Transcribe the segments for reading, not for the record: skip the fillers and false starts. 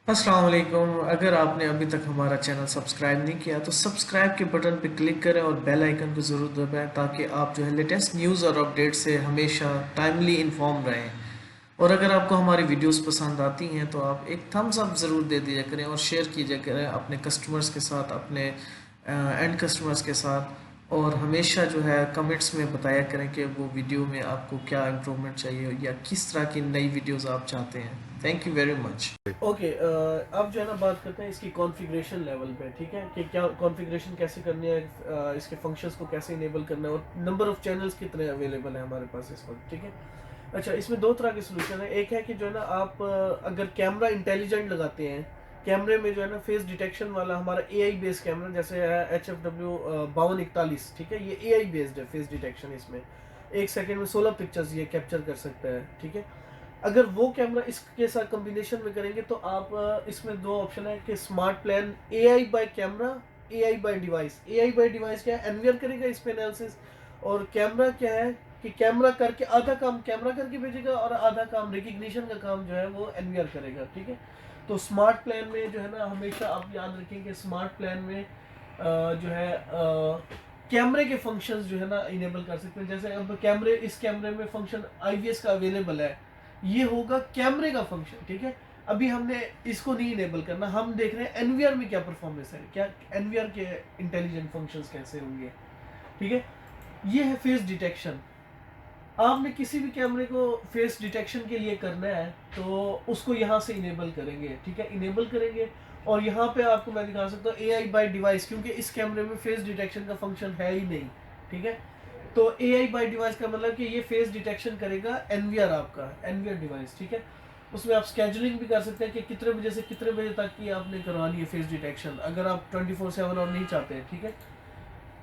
अस्सलाम वालेकुम। अगर आपने अभी तक हमारा चैनल सब्सक्राइब नहीं किया तो सब्सक्राइब के बटन पर क्लिक करें और बेल आइकन को ज़रूर दबाएं ताकि आप जो है लेटेस्ट न्यूज़ और अपडेट से हमेशा टाइमली इन्फॉर्म रहें। और अगर आपको हमारी वीडियोस पसंद आती हैं तो आप एक थम्स अप ज़रूर दे दिया करें और शेयर कीजिए करें अपने कस्टमर्स के साथ, अपने एंड कस्टमर्स के साथ। और हमेशा जो है कमेंट्स में बताया करें कि वो वीडियो में आपको क्या इम्प्रूवमेंट चाहिए या किस तरह की नई वीडियोस आप चाहते हैं। Thank you very much. Okay, अब जो है ना बात करते हैं इसकी कॉन्फ़िगरेशन लेवल पे। ठीक है कि क्या कॉन्फ़िगरेशन कैसे करनी है, इसके फंक्शंस को कैसे इनेबल करना है और नंबर ऑफ चैनल्स कितने अवेलेबल है हमारे पास इस वक्त। ठीक है, अच्छा, इसमें दो तरह के सोल्यूशन है। एक है कि जो है ना आप अगर कैमरा इंटेलिजेंट लगाते हैं, कैमरे में जो है ना फेस डिटेक्शन वाला हमारा एआई बेस्ड कैमरा जैसे है HFW 5241। ठीक है, ये एआई बेस्ड है फेस डिटेक्शन। इसमें 1 सेकेंड में 16 पिक्चर्स ये कैप्चर कर सकता है। ठीक है, अगर वो कैमरा इसके साथ कॉम्बिनेशन में करेंगे तो आप इसमें दो ऑप्शन है कि smart plan AI by camera, AI by device. AI by device क्या है, एनवीआर करेगा इस पे एनालिसिस। और कैमरा क्या है कि कैमरा करके आधा काम कैमरा करके भेजेगा और आधा काम रिकग्निशन का काम जो है वो एनवीआर करेगा। ठीक है, तो स्मार्ट प्लान में जो है ना हमेशा आप याद रखेंगे स्मार्ट प्लान में जो है कैमरे के फंक्शंस जो है ना इनेबल कर सकते हैं। जैसे अब कैमरे, इस कैमरे में फंक्शन आईवीएस का अवेलेबल है, ये होगा कैमरे का फंक्शन। ठीक है, अभी हमने इसको नहीं इनेबल करना, हम देख रहे हैं एनवीआर में क्या परफॉर्मेंस है, क्या एनवीआर के इंटेलिजेंट फंक्शंस कैसे होंगे। ठीक है, ये है फेस डिटेक्शन। आपने किसी भी कैमरे को फेस डिटेक्शन के लिए करना है तो उसको यहाँ से इनेबल करेंगे। ठीक है, इनेबल करेंगे और यहाँ पे आपको मैं दिखा सकता हूँ एआई बाय डिवाइस, क्योंकि इस कैमरे में फेस डिटेक्शन का फंक्शन है ही नहीं। ठीक है, तो एआई बाय डिवाइस का मतलब कि ये फेस डिटेक्शन करेगा एनवीआर, आपका एनवीआर डिवाइस। ठीक है, उसमें आप स्केजुलिंग भी कर सकते हैं कि कितने बजे से कितने बजे तक की आपने करवानी है फेस डिटेक्शन, अगर आप 24/7 और नहीं चाहते हैं। ठीक है,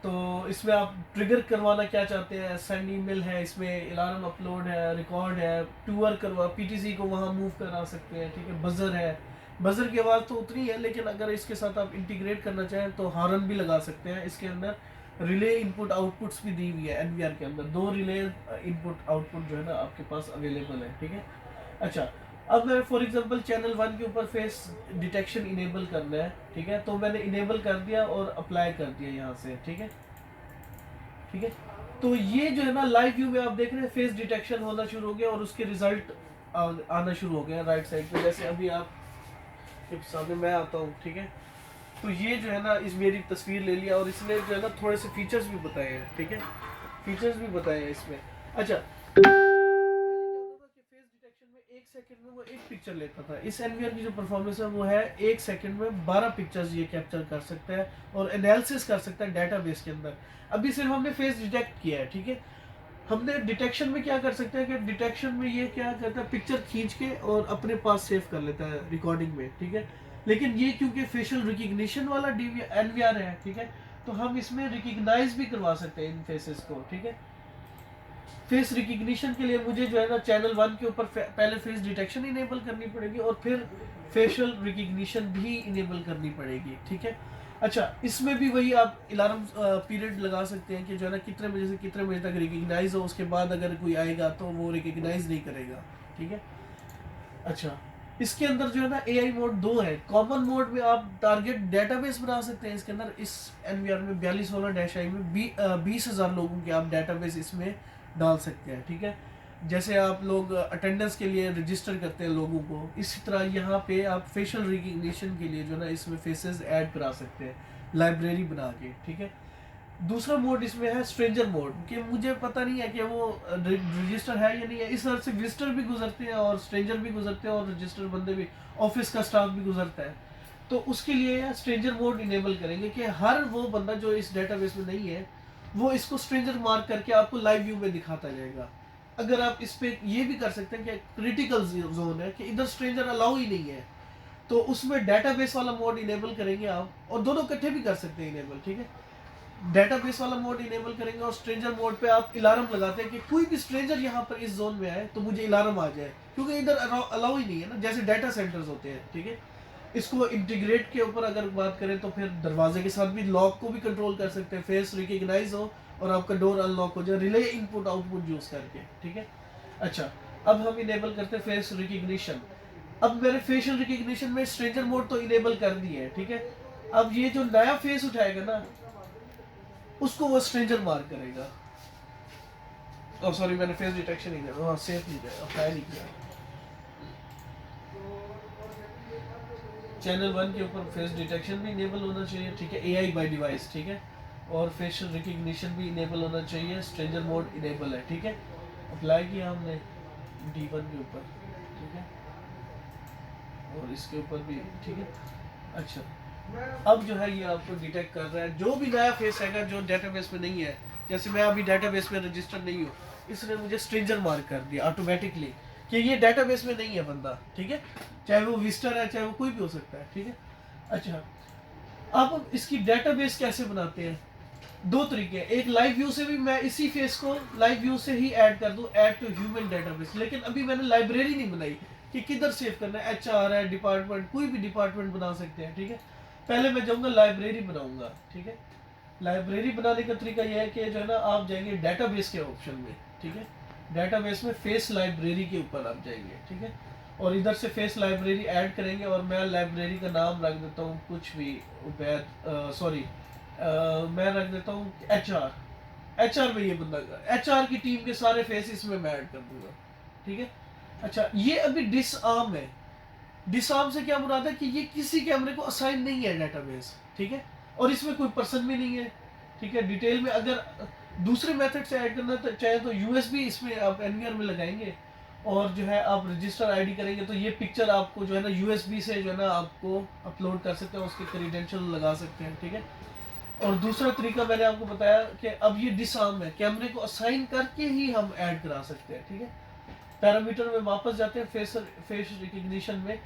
तो इसमें आप ट्रिगर करवाना क्या चाहते हैं, सेंड ईमेल है, इसमें अलार्म अपलोड है, रिकॉर्ड है, टूर करवा पीटीसी को वहाँ मूव करा सकते हैं। ठीक है, बजर है, बजर की आवाज़ तो उतनी है, लेकिन अगर इसके साथ आप इंटीग्रेट करना चाहें तो हॉर्न भी लगा सकते हैं। इसके अंदर रिले इनपुट आउटपुट्स भी दी हुई है एनवीआर के अंदर, दो रिले इनपुट आउटपुट जो है ना आपके पास अवेलेबल है। ठीक है, अच्छा, अब मैं फॉर एग्जांपल चैनल 1 के ऊपर फेस डिटेक्शन इनेबल करना है। ठीक है, तो मैंने इनेबल कर दिया और अप्लाई कर दिया यहाँ से। ठीक है, ठीक है, तो ये जो है ना लाइव व्यू में आप देख रहे हैं फेस डिटेक्शन होना शुरू हो गया और उसके रिजल्ट आना शुरू हो गया राइट साइड पे। जैसे अभी आप के सामने मैं आता हूँ। ठीक है, तो ये जो है ना इस मेरी तस्वीर ले लिया और इसने जो है ना थोड़े से फीचर्स भी बताए हैं। ठीक है, फीचर्स भी बताए हैं इसमें। अच्छा, फेस डिटेक्शन में 1 सेकंड में वो एक पिक्चर लेता था, इस एनवीआर की जो परफॉर्मेंस है वो है 1 सेकंड में 12 पिक्चर्स ये कैप्चर कर सकता है और एनालिसिस कर सकता है डेटाबेस के अंदर। अभी सिर्फ हमने फेस डिटेक्ट किया है। ठीक है, हमने डिटेक्शन में क्या कर सकते हैं कि डिटेक्शन में ये क्या करता है, पिक्चर खींच के और अपने पास सेव कर लेता है रिकॉर्डिंग में। ठीक है, लेकिन ये क्योंकि फेशियल रिकग्निशन वाला एनवीआर है, ठीक है, तो हम इसमें रिकग्नाइज भी करवा सकते हैं इन फेसेस को। ठीक है, फेस रिकग्निशन के लिए मुझे जो है ना चैनल 1 के ऊपर पहले फेस डिटेक्शन इनेबल करनी पड़ेगी और फिर फेशियल रिकग्निशन भी इनेबल करनी पड़ेगी। ठीक है, अच्छा, इसमें भी वही आप अलार्म पीरियड लगा सकते हैं कि जो है ना कितने बजे से कितने बजे तक रिकग्नाइज हो, उसके बाद अगर कोई आएगा तो वो रिकग्नाइज नहीं करेगा। ठीक है, अच्छा, इसके अंदर जो है ना एआई मोड दो है। कॉमन मोड में आप टारगेट डेटाबेस बना सकते हैं इसके अंदर, इस एनवीआर में 4216-आई में 20,000 लोगों के आप डेटाबेस इसमें डाल सकते हैं। ठीक है, जैसे आप लोग अटेंडेंस के लिए रजिस्टर करते हैं लोगों को, इसी तरह यहाँ पे आप फेशियल रिकग्निशन के लिए जो है ना इसमें फेसेस ऐड करा सकते हैं लाइब्रेरी बना के। ठीक है, दूसरा मोड इसमें है स्ट्रेंजर मोड, कि मुझे पता नहीं है कि वो रजिस्टर है या नहीं है। इस तरह से विजिटर भी गुजरते हैं और स्ट्रेंजर भी गुजरते हैं और रजिस्टर बंदे भी, ऑफिस का स्टाफ भी गुजरता है। तो उसके लिए स्ट्रेंजर मोड इनेबल करेंगे कि हर वो बंदा जो इस डेटाबेस में नहीं है वो इसको स्ट्रेंजर मार्क करके आपको लाइव व्यू में दिखाता जाएगा। अगर आप इस पे ये भी कर सकते हैं कि क्रिटिकल जोन है कि इधर स्ट्रेंजर अलाउ ही नहीं है, तो उसमें डेटाबेस वाला मोड इनेबल करेंगे आप, और दोनों इकट्ठे भी कर सकते हैं इनेबल। ठीक है, डेटाबेस वाला मोड इनेबल करेंगे और स्ट्रेंजर मोड पे आप अलार्म लगाते हैं कि कोई भी स्ट्रेंजर यहाँ पर इस जोन में आए तो मुझे अलार्म आ जाए, क्योंकि इधर अलाउ ही नहीं है ना, जैसे डाटा सेंटर्स होते हैं। ठीक है, इसको इंटीग्रेट के ऊपर अगर बात करें तो फिर दरवाजे के साथ भी लॉक को भी कंट्रोल कर सकते हैं, फेस रिकग्नाइज हो और आपका डोर अनलॉक हो जाए रिले इनपुट आउटपुट यूज करके। ठीक है, अच्छा, अब हम इनेबल करते हैं फेस रिकग्निशन। अब मैंने फेशियल रिकग्निशन में स्ट्रेंजर मोड तो इनेबल कर दिया है, ठीक है। अब ये जो नया फेस उठाएगा ना, उसको वो स्ट्रेंजर मार्क करेगा। ओह सॉरी, मैंने फेस डिटेक्शन नहीं किया, सेफ नहीं किया, अप्लाई नहीं किया। चैनल 1 के ऊपर फेस डिटेक्शन भी इनेबल होना चाहिए, ठीक है, AI बाय डिवाइस, ठीक है। और फेशियल रिकग्निशन भी इनेबल होना चाहिए, स्ट्रेंजर मोड इनेबल है, ठीक है। अप्लाई किया हमने D1 के ऊपर, ठीक है, और इसके ऊपर भी, ठीक है। अच्छा, अब जो है ये आपको डिटेक्ट कर रहा है जो भी नया फेस आएगा जो डेटाबेस में नहीं है। जैसे मैं अभी डेटाबेस में रजिस्टर्ड नहीं हूँ, इसने मुझे स्ट्रेंजर मार्क कर दिया ऑटोमेटिकली कि ये डेटाबेस में नहीं है बंदा, ठीक है, चाहे वो विजिटर है चाहे वो कोई भी हो सकता है, ठीक है। अच्छा, अब इसकी डेटाबेस कैसे बनाते हैं? दो तरीके हैं। एक लाइव व्यू से भी मैं इसी फेस को लाइव व्यू से ही ऐड कर दूं, ऐड टू ह्यूमन डेटाबेस। लेकिन अभी मैंने लाइब्रेरी नहीं बनाई कि किधर सेव करना है, HR है, डिपार्टमेंट, कोई भी डिपार्टमेंट बना सकते हैं, ठीक है। पहले मैं जाऊंगा लाइब्रेरी बनाऊंगा, ठीक है। लाइब्रेरी बनाने का तरीका यह है कि जो है ना, आप जाएंगे डेटाबेस के ऑप्शन में, ठीक है, डेटाबेस में फेस लाइब्रेरी के ऊपर आप जाएंगे, ठीक है, और इधर से फेस लाइब्रेरी ऐड करेंगे। और मैं लाइब्रेरी का नाम रख देता हूँ कुछ भी, सॉरी, मैं रख देता हूँ HR में ये बंदा, HR की टीम के सारे फेस इसमें मैं ऐड कर दूंगा, ठीक है। अच्छा, ये अभी डिसआर्म है। डिसआर्म से क्या मुराद है कि ये किसी कैमरे को असाइन नहीं है डेटाबेस, ठीक है, और इसमें कोई पर्सन भी नहीं है, ठीक है। डिटेल में अगर दूसरे मेथड से ऐड करना तो चाहे तो USB इसमें आप NVR में लगाएंगे, और जो है आप रजिस्टर ID करेंगे तो ये पिक्चर आपको जो है ना USB से जो है ना आपको अपलोड कर सकते हैं, उसके क्रेडेंशियल लगा सकते हैं, ठीक है। और दूसरा तरीका मैंने आपको बताया कि अब ये डिसआर्म है, कैमरे को असाइन करके ही हम ऐड करा सकते हैं, ठीक है। पैरामीटर में वापस जाते हैं, फेस रिकग्निशन में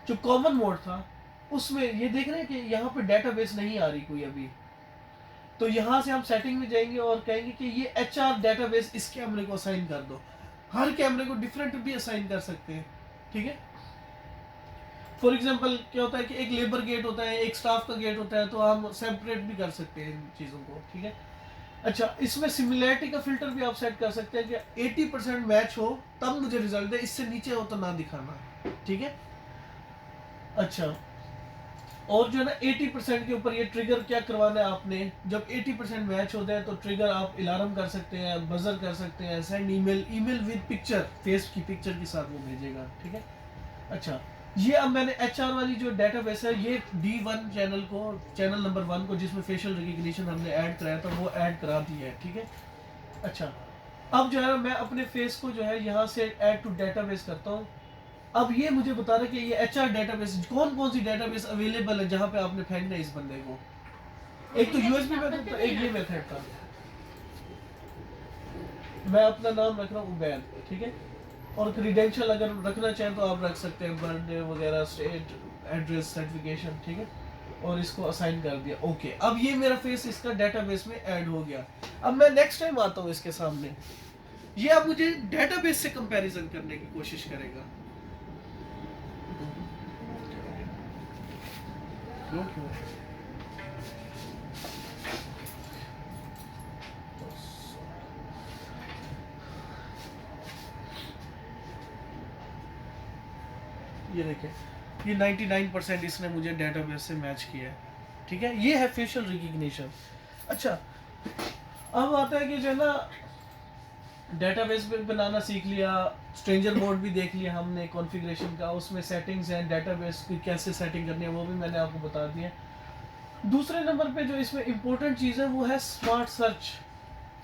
जो कॉमन मोड था उसमें ये देख रहे हैं कि यहाँ पे डेटाबेस नहीं आ रही कोई अभी। तो यहाँ से हम सेटिंग में जाएंगे और कहेंगे कि ये HR डेटाबेस इस कैमरे को असाइन कर दो। हर कैमरे को डिफरेंट भी असाइन कर सकते हैं, ठीक है। फॉर एग्जाम्पल क्या होता है कि एक लेबर गेट होता है, एक स्टाफ का गेट होता है, तो हम सेपरेट भी कर सकते हैं इन चीज़ों को, ठीक है। अच्छा, इसमें सिमिलैरिटी का फिल्टर भी आप सेट कर सकते हैं कि 80% मैच हो तब मुझे रिजल्ट दे, इससे नीचे हो तो ना दिखाना, ठीक है। अच्छा, और जो है ना 80% के ऊपर ये ट्रिगर क्या करवाना है आपने, जब 80% मैच होता है तो ट्रिगर आप अलार्म कर सकते हैं, बजर कर सकते हैं, send email with picture, face की पिक्चर के साथ वो भेजेगा, ठीक है। अच्छा, ये अब मैंने HR वाली जो डेटाबेस है, ये D1 चैनल को, चैनल नंबर 1 को जिसमें फेशियल रिकग्निशन हमने ऐड कराया था वो ऐड करा दी है, ठीक है। अच्छा, अब जो है मैं अपने फेस को जो है यहाँ से ऐड टू डेटाबेस करता हूँ। अब ये मुझे बता रहा है कि ये HR डेटाबेस कौन कौन सी डेटाबेस अवेलेबल है जहाँ पे आपने फेंकना है इस बंदे को। एक तो USB मेथड था, एक ये मेथड था। मैं अपना नाम रख रहा हूँ उबैद, ठीक है, और क्रीडेंशियल अगर रखना चाहें तो आप रख सकते हैं, बर्थडे वगैरह, स्टेट, एड्रेस, सर्टिफिकेशन, ठीक है, और इसको असाइन कर दिया, ओके। अब ये मेरा फेस इसका डेटाबेस में ऐड हो गया। अब मैं नेक्स्ट टाइम आता हूँ इसके सामने, ये अब मुझे डेटाबेस से कंपैरिजन करने की कोशिश करेगा। ये देखें, ये 99% इसने मुझे डेटाबेस से मैच किया है, ठीक है। ये है फेशियल रिकग्निशन। अच्छा, अब आता है कि जो है ना डेटाबेस पे बनाना सीख लिया, स्ट्रेंजर मोड भी देख लिया हमने कॉन्फ़िगरेशन का, उसमें सेटिंग्स हैं, डेटाबेस की कैसे सेटिंग करनी है वो भी मैंने आपको बता दिया। दूसरे नंबर पे जो इसमें इम्पोर्टेंट चीज़ है वो है स्मार्ट सर्च।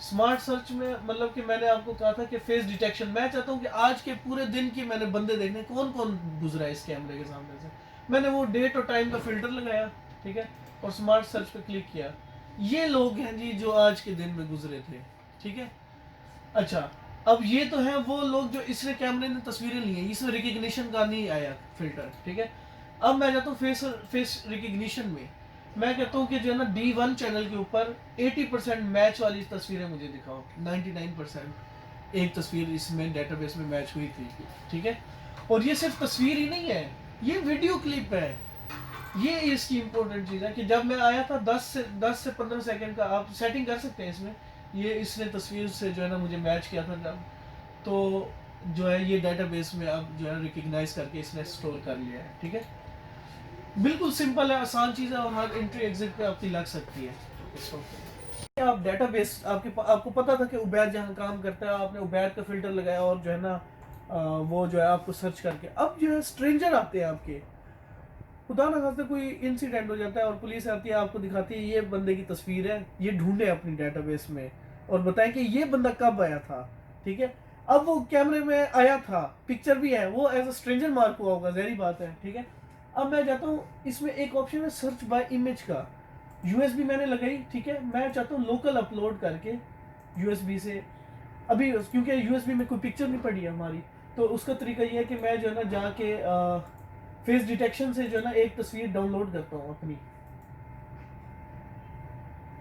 स्मार्ट सर्च में मतलब कि मैंने आपको कहा था कि फेस डिटेक्शन, मैं चाहता हूँ कि आज के पूरे दिन की मैंने बंदे देखने कौन कौन गुजरा है इस कैमरे के सामने से। मैंने वो डेट और टाइम का फिल्टर लगाया, ठीक है, और स्मार्ट सर्च पे क्लिक किया। ये लोग हैं जी जो आज के दिन में गुजरे थे, ठीक है। अच्छा, अब ये तो है वो लोग जो इसने कैमरे ने तस्वीरें ली हैं, इसमें रिकग्निशन का नहीं आया फिल्टर, ठीक है। अब मैं जाता हूँ फेस रिकग्निशन में, मैं कहता हूँ कि जो है ना D1 चैनल के ऊपर 80% मैच वाली तस्वीरें मुझे दिखाओ। 99% एक तस्वीर इसमें डेटाबेस में मैच हुई थी, ठीक है। और ये सिर्फ तस्वीर ही नहीं है, ये वीडियो क्लिप है। ये इसकी इंपॉर्टेंट चीज़ है कि जब मैं आया था 10 से 15 सेकंड का आप सेटिंग कर सकते हैं इसमें। ये इसने तस्वीर से जो है ना मुझे मैच किया था जब, तो जो है ये डेटाबेस में अब जो है रिकग्नाइज करके इसने स्टोर कर लिया है। ठीक है, बिल्कुल सिंपल है, आसान चीज़ है और हर एंट्री एग्जिट पे आपकी लग सकती है इसको। आप डेटाबेस आपको पता था कि उबैर जहाँ काम करता है, आपने उबैर का फिल्टर लगाया और जो है ना वो जो है आपको सर्च करके, अब जो है स्ट्रेंजर आते हैं आपके, खुदा ना खास्ता कोई इंसिडेंट हो जाता है और पुलिस आती है, आपको दिखाती है ये बंदे की तस्वीर है, ये ढूंढे अपनी डेटाबेस में और बताएं कि ये बंदा कब आया था। ठीक है, अब वो कैमरे में आया था, पिक्चर भी है, वो एज अ स्ट्रेंजर मार्क हुआ होगा, जहरी बात है। ठीक है, अब मैं जाता हूँ, इसमें एक ऑप्शन है सर्च बाय इमेज का, यूएसबी मैंने लगाई। ठीक है, मैं चाहता हूँ लोकल अपलोड करके यूएसबी से, अभी क्योंकि यूएसबी में कोई पिक्चर नहीं पड़ी है हमारी, तो उसका तरीका ये है कि मैं जो है ना जाके फेस डिटेक्शन से जो है ना एक तस्वीर डाउनलोड करता हूँ अपनी।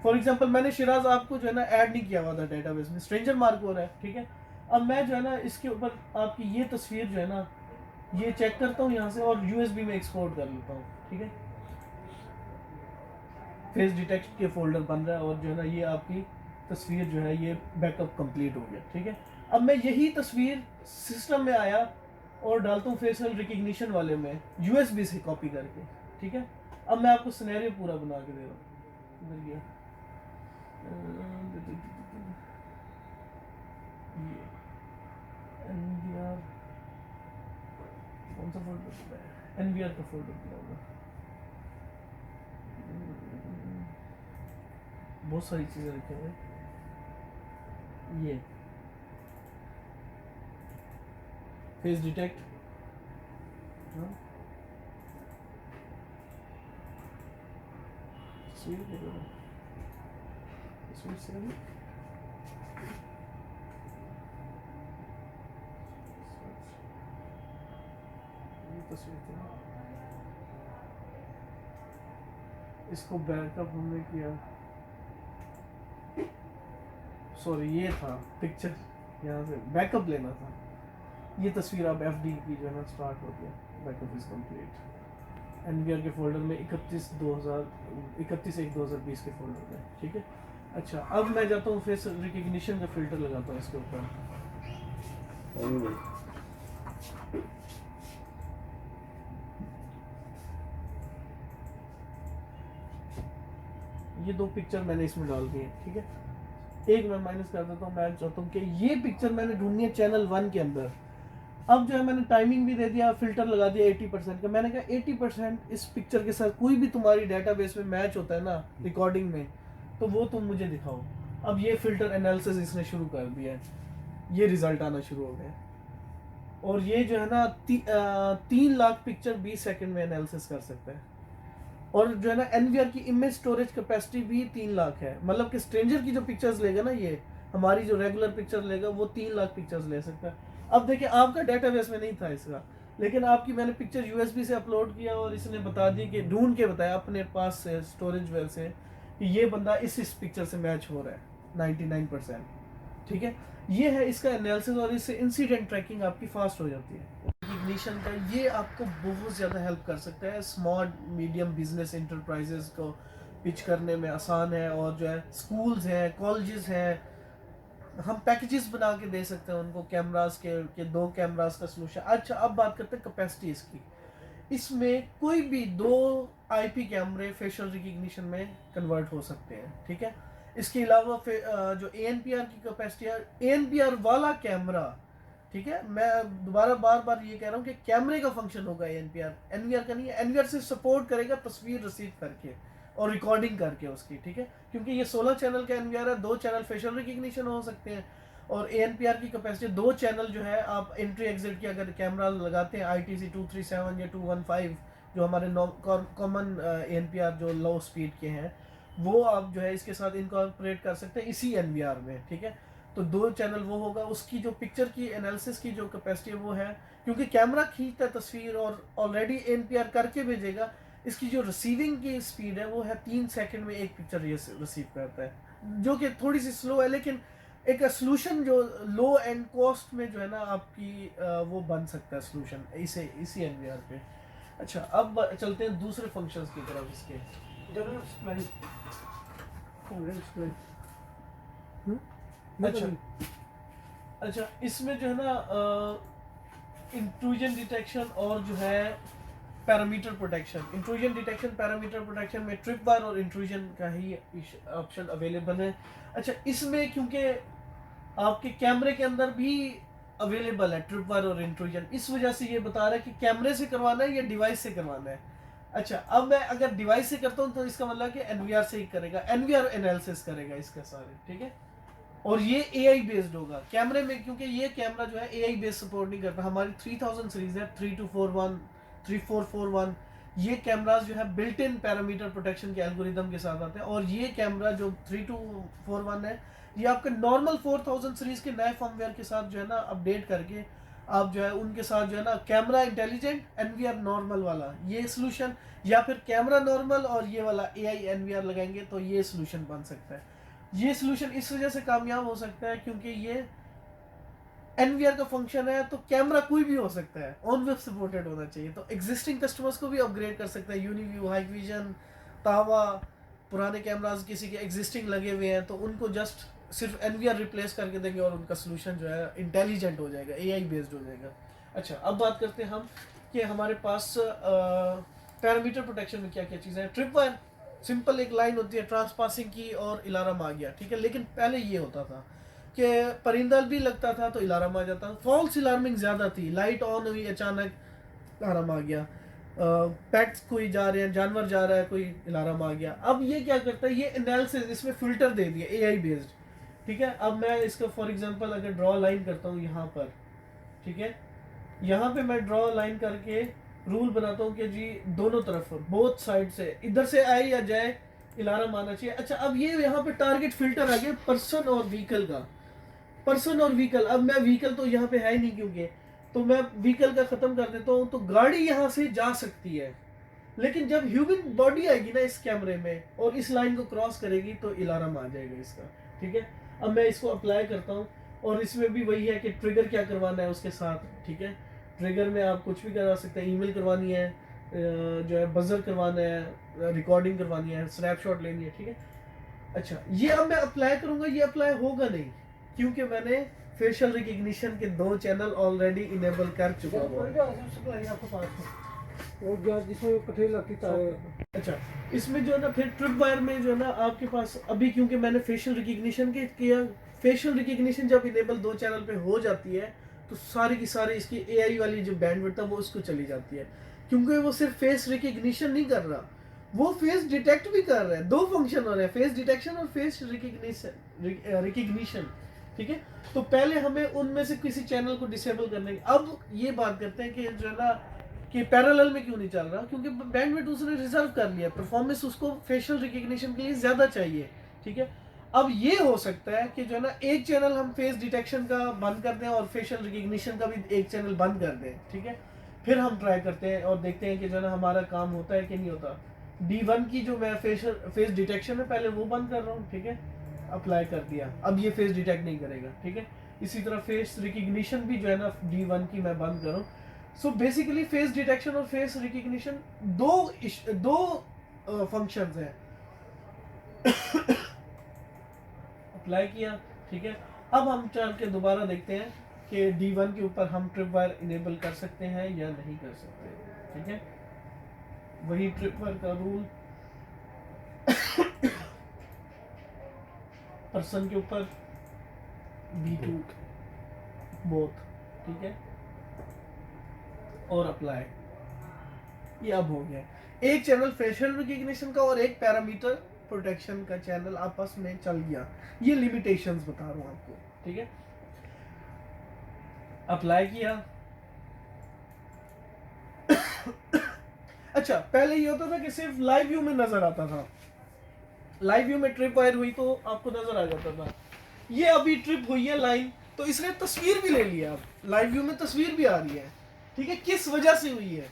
फॉर एग्जांपल मैंने शिराज आपको जो है ना ऐड नहीं किया हुआ था डेटाबेस में, स्ट्रेंजर मार्क हो रहा है। ठीक है, अब मैं जो है ना इसके ऊपर आपकी ये तस्वीर जो है ना ये चेक करता हूँ यहाँ से और यूएसबी में एक्सपोर्ट कर लेता हूँ। ठीक है, फेस डिटेक्ट के फोल्डर बन रहा है और जो है ना ये आपकी तस्वीर जो है ये बैकअप कंप्लीट हो गया। ठीक है, अब मैं यही तस्वीर सिस्टम में आया और डालता हूँ फेशियल रिकग्निशन वाले में यूएसबी से कॉपी करके। ठीक है, अब मैं आपको सिनेरियो पूरा बना के दे रहा हूँ। इधर गया ये एनवीआर, कौन सा फोल्डर है, एनवीआर का फोल्डर दिया होगा, बहुत सारी चीज़ें रखे हुए। ये फेस डिटेक्ट, तस्वीर से तस्वीर इसको बैकअप हमने किया, सॉरी ये था पिक्चर, यहाँ से बैकअप लेना था। ये तस्वीर अब एफडी की जो है ना स्टार्ट हो गया, बैकअप इज कंप्लीट। एनवीआर के फोल्डर में 31/1/2020 के फोल्डर में। ठीक है, अच्छा अब मैं जाता हूँ फेस रिकग्निशन का फिल्टर लगाता हूँ इसके ऊपर। ये दो पिक्चर मैंने इसमें डाल दी है। ठीक है, एक मैं माइनस कर देता हूँ, मैं चाहता हूँ कि ये पिक्चर मैंने ढूंढनी है चैनल 1 के अंदर। अब जो है मैंने टाइमिंग भी दे दिया, फिल्टर लगा दिया 80% का, मैंने कहा 80% इस पिक्चर के साथ कोई भी तुम्हारी डेटाबेस में मैच होता है ना रिकॉर्डिंग में, तो वो तुम मुझे दिखाओ। अब ये फिल्टर एनालिसिस इसने शुरू कर दिया है, ये रिजल्ट आना शुरू हो गया और ये जो है ना 3 लाख पिक्चर 20 सेकंड में एनालिसिस कर सकता है। और जो है ना एनवीआर की इमेज स्टोरेज कैपेसिटी भी 3 लाख है, मतलब कि स्ट्रेंजर की जो पिक्चर्स लेगा ना, ये हमारी जो रेगुलर पिक्चर लेगा वो 3 लाख पिक्चर्स ले सकता है। अब देखिए आपका डेटाबेस में नहीं था इसका, लेकिन आपकी मैंने पिक्चर यूएसबी से अपलोड किया और इसने बता दी कि ढूंढ के बताया अपने पास से स्टोरेज वेल से कि ये बंदा इस पिक्चर से मैच हो रहा है 99%। ठीक है, ये है इसका एनालिसिस और इससे इंसिडेंट ट्रैकिंग आपकी फास्ट हो जाती है। रिकग्निशन का ये आपको बहुत ज़्यादा हेल्प कर सकता है, स्मॉल मीडियम बिजनेस इंटरप्राइजेस को पिच करने में आसान है, और जो है स्कूल्स हैं, कॉलेजेस हैं, हम पैकेजेस बना के दे सकते हैं उनको कैमरास के 2 कैमरास का सोल्यूशन। अच्छा अब बात करते हैं कैपेसिटी इसकी, इसमें कोई भी 2 आईपी कैमरे फेशियल रिकग्निशन में कन्वर्ट हो सकते हैं। ठीक है, इसके अलावा जो एएनपीआर की कैपेसिटी है, एएनपीआर वाला कैमरा, ठीक है, मैं दोबारा बार बार ये कह रहा हूँ कि कैमरे का फंक्शन होगा एनपीआर, एनवीआर का नहीं है। एनवीआर से सपोर्ट करेगा तस्वीर रिसीव करके और रिकॉर्डिंग करके उसकी। ठीक है, क्योंकि ये 16 चैनल का एनवीआर है, 2 चैनल फेशियल रिकग्निशन हो सकते हैं और एएनपीआर की कैपेसिटी 2 चैनल जो है आप एंट्री एग्जिट की अगर कैमरा लगाते हैं आईटीसी 237 या 215 जो हमारे कॉमन एएनपीआर जो लो स्पीड के हैं, वो आप जो है इसके साथ इनकॉर्पोरेट कर सकते हैं इसी एनवीआर में। ठीक है, तो 2 चैनल वो होगा, उसकी जो पिक्चर की एनालिसिस की जो कैपेसिटी है वो है, क्योंकि कैमरा खींचता है तस्वीर और ऑलरेडी एनपीआर करके भेजेगा, इसकी जो रिसीविंग की स्पीड है वो है 3 सेकंड में एक पिक्चर रिसीव करता है, जो कि थोड़ी सी स्लो है, लेकिन एक सोल्यूशन जो लो एंड कॉस्ट में जो है ना आपकी वो बन सकता है सोल्यूशन इसी एनवीआर पे। अच्छा अब चलते हैं दूसरे फंक्शंस की तरफ इसके। अच्छा अच्छा, इसमें जो है ना इंट्रूजन डिटेक्शन और जो है parameter protection, intrusion detection parameter protection में ट्रिप वायर और इंट्रूजन का ही ऑप्शन अवेलेबल है। अच्छा, इसमें क्योंकि आपके कैमरे के अंदर भी अवेलेबल है ट्रिप वायर और इंट्रूजन, इस वजह से ये बता रहा है कि कैमरे से करवाना है या डिवाइस से करवाना है। अच्छा, अब मैं अगर डिवाइस से करता हूँ तो इसका मतलब कि एनवीआर से ही करेगा, एनवीआर एनालिसिस करेगा इसका सारे, ठीक है। और ये एआई बेस्ड होगा कैमरे में, क्योंकि ये कैमरा जो है एआई बेस्ड सपोर्ट नहीं करता। हमारी 3000 सीरीज है, 3241, 3441, ये कैमराज जो है बिल्ट इन पैरामीटर प्रोटेक्शन के एल्गोरिदम के साथ आते हैं। और ये कैमरा जो 3241 है, ये आपके नॉर्मल 4000 सीरीज के नए फर्मवेयर के साथ जो है ना अपडेट करके आप जो है उनके साथ जो है ना कैमरा इंटेलिजेंट एनवीआर नॉर्मल वाला ये सोल्यूशन, या फिर कैमरा नॉर्मल और ये वाला एआई एनवीआर लगाएंगे तो ये सोल्यूशन बन सकता है। ये सोल्यूशन इस वजह से कामयाब हो सकता है क्योंकि ये एनवीआर का फंक्शन है, तो कैमरा कोई भी हो सकता है, ऑन वेब सपोर्टेड होना चाहिए। तो एग्जिस्टिंग कस्टमर्स को भी अपग्रेड कर सकता है, यूनिव्यू, हाइविजन, तावा, पुराने कैमराज किसी के एग्जिस्टिंग लगे हुए हैं तो उनको जस्ट सिर्फ एनवीआर रिप्लेस करके देंगे और उनका सोल्यूशन जो है इंटेलिजेंट हो जाएगा, एआई बेस्ड हो जाएगा। अच्छा, अब बात करते हैं हम कि हमारे पास पैरामीटर प्रोटेक्शन में क्या क्या चीज़ें हैं। ट्रिप वायर सिंपल एक लाइन होती है, ट्रांसपासिंग की और अलार्म आ गया, ठीक है। लेकिन पहले ये होता था कि परिंदा भी लगता था तो अलार्म आ जाता, फॉल्स अलार्मिंग ज़्यादा थी, लाइट ऑन हुई अचानक अलार्म आ गया, पेट्स कोई जा रहे हैं, जानवर जा रहा है कोई, अलार्म आ गया। अब ये क्या करता है, ये एनालिसिस, इसमें फिल्टर दे दिया एआई बेस्ड, ठीक है। अब मैं इसका फॉर एग्जांपल अगर ड्रॉ लाइन करता हूँ यहाँ पर, ठीक है, यहाँ पे मैं ड्रॉ लाइन करके रूल बनाता हूँ कि जी दोनों तरफ बोथ साइड से इधर से आए या जाए अलार्म आना चाहिए। अच्छा, अब ये यहाँ पे टारगेट फिल्टर आ गया पर्सन और व्हीकल का, पर्सन और व्हीकल। अब मैं व्हीकल तो यहाँ पे है ही नहीं क्योंकि, तो मैं व्हीकल का खत्म कर देता हूँ, तो गाड़ी यहाँ से जा सकती है, लेकिन जब ह्यूमन बॉडी आएगी ना इस कैमरे में और इस लाइन को क्रॉस करेगी तो अलार्म आ जाएगा इसका, ठीक है। अब मैं इसको अप्लाई करता हूँ और इसमें भी वही है कि ट्रिगर क्या करवाना है उसके साथ, ठीक है। ट्रिगर में आप कुछ भी करा सकते हैं, ईमेल करवानी है, जो है बजर करवाना है, रिकॉर्डिंग करवानी है, स्नैपशॉट लेनी है, ठीक है। अच्छा, ये अब मैं अप्लाई करूंगा, ये अप्लाई होगा नहीं क्योंकि मैंने फेशियल रिकग्निशन के 2 चैनल ऑलरेडी इनेबल कर चुका हूँ। अच्छा, इसमें जो है ना फिर ट्रिप वायर में जो है ना आपके पास अभी, क्योंकि मैंने फेशियल रिकग्निशन के किया, फेशियल रिकग्निशन जब इनेबल 2 चैनल पे हो जाती है तो सारी की सारी इसकी एआई वाली जो बैंडविड्थ है वो उसको चली जाती है, क्योंकि वो सिर्फ फेस रिकग्निशन नहीं कर रहा, वो फेस डिटेक्ट भी कर रहा है। 2 फंक्शन हो रहे हैं, फेस डिटेक्शन और फेस रिकग्निशन, ठीक है। तो पहले हमें उनमें से किसी चैनल को डिसेबल करने की। अब ये बात करते हैं कि जो है ना कि पैरेलल में क्यों नहीं चल रहा, क्योंकि बैंडविड्थ उसने रिजर्व कर लिया, परफॉर्मेंस उसको फेशियल रिकग्निशन के लिए ज़्यादा चाहिए, ठीक है। अब ये हो सकता है कि जो है ना एक चैनल हम फेस डिटेक्शन का बंद कर दें और फेशियल रिकग्निशन का भी एक चैनल बंद कर दें, ठीक है। फिर हम ट्राई करते हैं और देखते हैं कि जो है ना हमारा काम होता है कि नहीं होता। D1 की जो मैं फेस डिटेक्शन है पहले वो बंद कर रहा हूँ, ठीक है, अप्लाई कर दिया, अब ये फेस डिटेक्ट नहीं करेगा, ठीक है। इसी तरह फेस रिकग्निशन भी जो है ना D1 की मैं बंद करूँ। सो बेसिकली फेस डिटेक्शन और फेस रिकग्निशन दो फंक्शंस हैं। अप्लाई किया, ठीक है। अब हम चल के दोबारा देखते हैं कि D1 के ऊपर हम ट्रिप वायर इनेबल कर सकते हैं या नहीं कर सकते, ठीक है। वही ट्रिप वायर का रूल पर्सन के ऊपर B2 बोथ, ठीक है, और अप्लाई, ये अब हो गया। एक चैनल फेशियल रिकग्निशन का और एक पैरामीटर प्रोटेक्शन का चैनल आपस में चल गया। ये लिमिटेशंस बता रहा हूँ आपको, ठीक है। अप्लाई किया। अच्छा, पहले ये होता था कि सिर्फ लाइव व्यू में नजर आता था, लाइव व्यू में ट्रिप वायर हुई तो आपको नजर आ जाता था। ये अभी ट्रिप हुई है लाइन तो इसने तस्वीर भी ले लिया, अब लाइव व्यू में तस्वीर भी आ रही है, ठीक है, किस वजह से हुई है।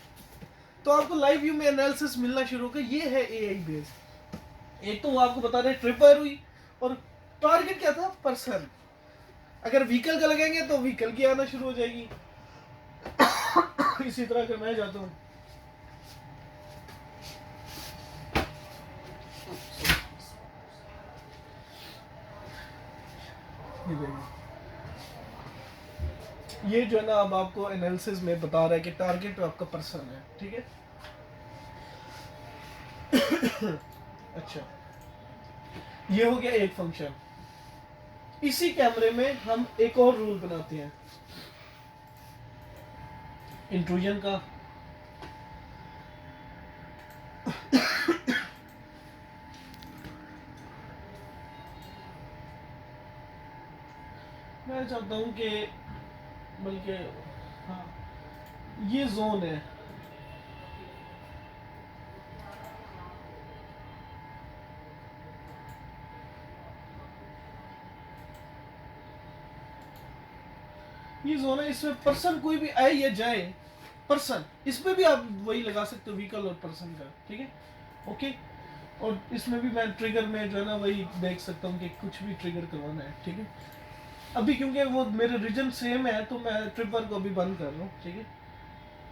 तो आपको लाइव व्यू में एनालिसिस मिलना शुरू होगा। ये है एआई बेस्ड। एक तो वो आपको बता रहे ट्रिप वायर हुई और टारगेट क्या था, पर्सन। अगर व्हीकल का लगेंगे तो व्हीकल की आना शुरू हो जाएगी। इसी तरह अगर मैं जाता हूँ, ये जो है ना अब आपको एनालिसिस में बता रहा है कि टारगेट आपका पर्सन है, ठीक है। अच्छा, ये हो गया एक फंक्शन। इसी कैमरे में हम एक और रूल बनाते हैं इंट्रूजन का। मैं चाहता हूं कि बल्कि हाँ, ये जोन है, ये जोन है, इसमें पर्सन कोई भी आए या जाए, पर्सन, इसमें भी आप वही लगा सकते हो व्हीकल और पर्सन का, ठीक है, ओके। और इसमें भी मैं ट्रिगर में जो है ना वही देख सकता हूँ कि कुछ भी ट्रिगर करवाना है, ठीक है। अभी क्योंकि वो मेरे रीजन सेम है तो मैं ट्रिपर को अभी बंद कर रहा हूँ, ठीक है,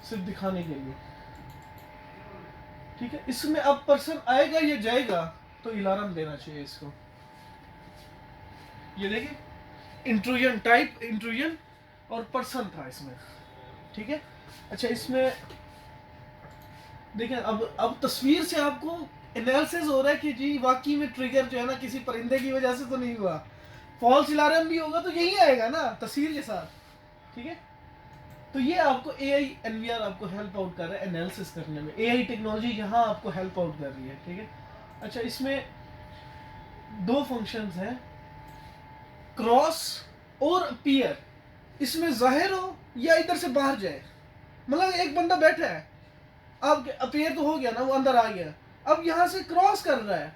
सिर्फ दिखाने के लिए, ठीक है। इसमें अब पर्सन आएगा या जाएगा तो अलार्म देना चाहिए इसको। ये देखिए इंट्रूजन, टाइप इंट्रूजन और पर्सन था इसमें, ठीक है। अच्छा, इसमें देखिए अब तस्वीर से आपको एनालिसिस हो रहा है कि जी वाकई में ट्रिगर जो है ना किसी परिंदे की वजह से तो नहीं हुआ। फॉल्स अलार्म भी होगा तो यही आएगा ना तस्वीर के साथ, ठीक है। तो ये आपको AI NVR आपको हेल्प आउट कर रहा है एनालिसिस करने में, AI टेक्नोलॉजी यहाँ आपको हेल्प आउट कर रही है, ठीक है। अच्छा, इसमें दो फंक्शंस हैं, क्रॉस और अपीयर। इसमें जाहिर हो या इधर से बाहर जाए, मतलब एक बंदा बैठा है, अब अपीयर तो हो गया ना, वो अंदर आ गया, अब यहाँ से क्रॉस कर रहा है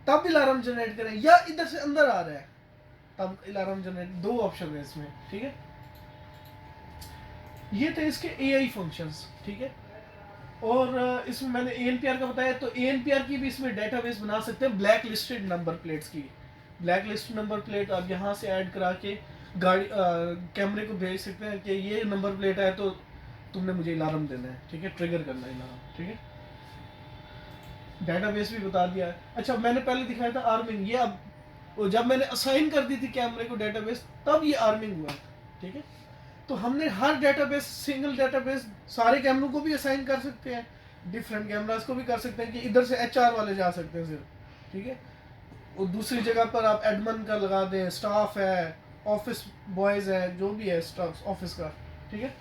तब अलार्म जनरेट करें, या इधर से अंदर आ रहा है तब अलार्म जनरेट, दो ऑप्शन है इसमें, ठीक है। ये थे इसके AI फंक्शंस, ठीक है। और इसमें मैंने ANPR का बताया, तो ANPR की भी इसमें डेटाबेस बना सकते हैं ब्लैक लिस्टेड नंबर प्लेट्स की। ब्लैक लिस्ट नंबर प्लेट आप यहाँ से ऐड करा के गाड़ी कैमरे को भेज सकते हैं कि ये नंबर प्लेट है तो तुमने मुझे अलार्म देना है, ठीक है, ट्रिगर करना है अलार्म, ठीक है। डेटाबेस भी बता दिया है। अच्छा, मैंने पहले दिखाया था आर्मिंग, ये अब जब मैंने असाइन कर दी थी कैमरे को डेटाबेस तब ये आर्मिंग हुआ, ठीक है। तो हमने हर डेटाबेस, सिंगल डेटाबेस सारे कैमरों को भी असाइन कर सकते हैं, डिफरेंट कैमरास को भी कर सकते हैं कि इधर से HR वाले जा सकते हैं सिर्फ, ठीक है। और दूसरी जगह पर आप एडमन का लगा दें, स्टाफ है, ऑफिस बॉयज है, जो भी है स्टाफ ऑफिस का, ठीक है।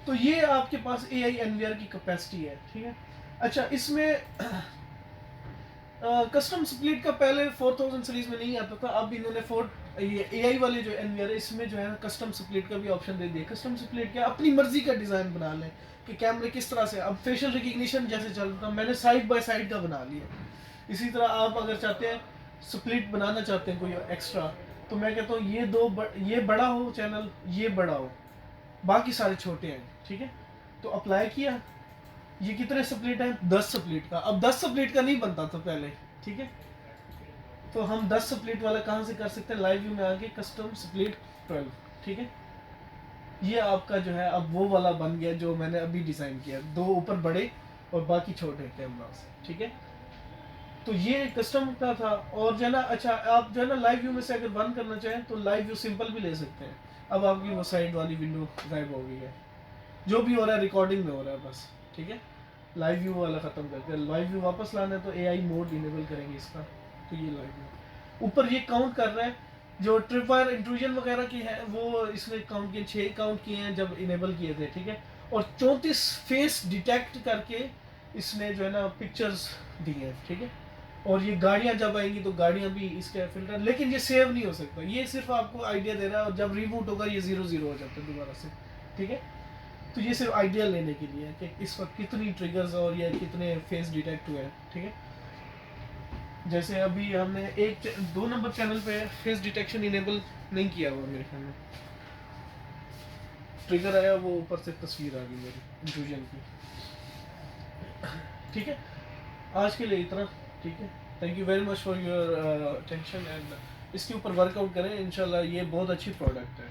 तो ये आपके पास AI NVR की कैपेसिटी है, ठीक है। अच्छा, इसमें कस्टम स्प्लिट का पहले 4000 सीरीज में नहीं आता था, अब इन्होंने ये AI वाले जो NVR है इसमें जो है कस्टम स्प्लिट का भी ऑप्शन दे दिया। कस्टम स्प्लिट क्या, अपनी मर्जी का डिज़ाइन बना लें कि कैमरे किस तरह से, अब फेशियल रिकग्निशन जैसे चलता है मैंने साइड बाय साइड का बना लिया। इसी तरह आप अगर चाहते हैं स्प्लिट बनाना चाहते हैं कोई एक्स्ट्रा, तो मैं कहता हूँ ये बड़ा हो चैनल, ये बड़ा हो, बाकी सारे छोटे हैं, ठीक है। तो अप्लाई किया, ये कितने स्प्लिट है, 10 स्प्लिट का। अब 10 स्प्लिट का नहीं बनता था पहले, ठीक है। तो हम 10 स्प्लिट वाला कहाँ से कर सकते हैं, लाइव व्यू में आके कस्टम स्प्लिट 12, ठीक है। ये आपका जो है अब वो वाला बन गया जो मैंने अभी डिज़ाइन किया, दो ऊपर बड़े और बाकी छोटे कैमरास, ठीक है। तो ये कस्टम का था। और जो है ना, अच्छा आप जो है ना लाइव व्यू में से अगर बंद करना चाहें तो लाइव व्यू सिंपल भी ले सकते हैं। अब आपकी वो साइड वाली विंडो गायब हो गई है, जो भी हो रहा है रिकॉर्डिंग में हो रहा है बस, ठीक है। लाइव व्यू वाला ख़त्म करके लाइव व्यू वापस लाना है तो AI मोड इनेबल करेंगे इसका। तो ये लाइव व्यू ऊपर ये काउंट कर रहा है, जो ट्रिप वायर इंट्रूजन वगैरह की है वो इसने काउंट किए, 6 काउंट किए हैं जब इनेबल किए थे, ठीक है। और 34 फेस डिटेक्ट करके इसने जो है ना पिक्चर्स दी हैं, ठीक है। और ये गाड़ियाँ जब आएंगी तो गाड़ियाँ भी इसके फिल्टर, लेकिन ये सेव नहीं हो सकता, ये सिर्फ आपको आइडिया दे रहा है, और जब रिबूट होगा ये 0 हो जाता है दोबारा से, ठीक है। तो ये सिर्फ आइडिया लेने के लिए है कि इस वक्त कितनी ट्रिगर्स और या कितने फेस डिटेक्ट हुए हैं, ठीक है। जैसे अभी हमने 2 नंबर चैनल पे फेस डिटेक्शन इनेबल नहीं किया हुआ मेरे ख्याल में, ट्रिगर आया वो ऊपर से तस्वीर आ गई मेरी इंट्रूजन की, ठीक है। आज के लिए इतना, ठीक है। Thank you very much for your attention, and इसके ऊपर वर्कआउट करें, इंशाल्लाह ये बहुत अच्छी प्रोडक्ट है।